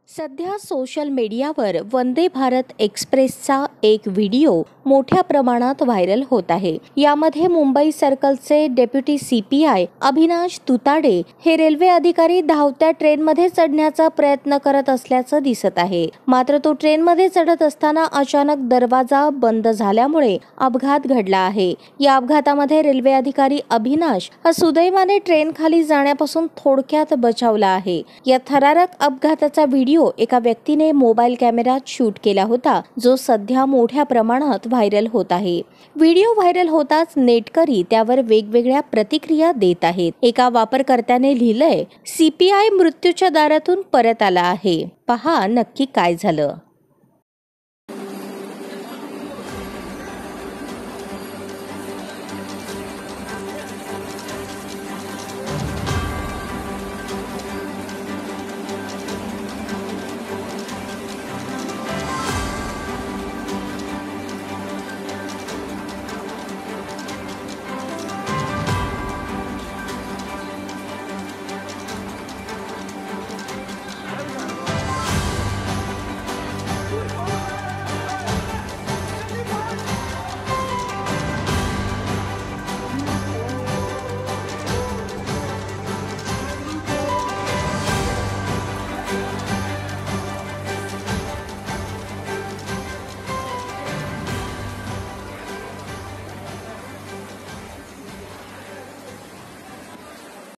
सध्या सोशल मीडियावर वंदे भारत एक्सप्रेसचा एक व्हिडिओ मोठ्या प्रमाणात व्हायरल होत आहे। यामध्ये मुंबई सर्कलचे डेप्युटी CPI अविनाश तुताडे हे रेल्वे अधिकारी धावत्या ट्रेनमध्ये चढण्याचा प्रयत्न करत असल्याचं दिसत आहे। मात्र तो ट्रेनमध्ये चढत असताना अचानक दरवाजा बंद झाल्यामुळे अपघात घडला आहे। या अपघातामध्ये रेल्वे अधिकारी अविनाश हा सुदैवाने ट्रेन खाली जाण्यापासून थोडक्यात बचावला आहे। या थरारक अपघाताचा व्हिडिओ एका व्यक्तीने मोबाईल कॅमेऱ्यात शूट केला होता, जो सध्या मोठ्या प्रमाणात व्हायरल होत आहे। व्हिडिओ व्हायरल होताच नेटकरी त्यावर वेगवेगळ्या प्रतिक्रिया देत आहेत। एका वापरकर्त्याने लिहिलंय, CPI मृत्यूच्या दारातून परत आला आहे, पहा नक्की काय झालं।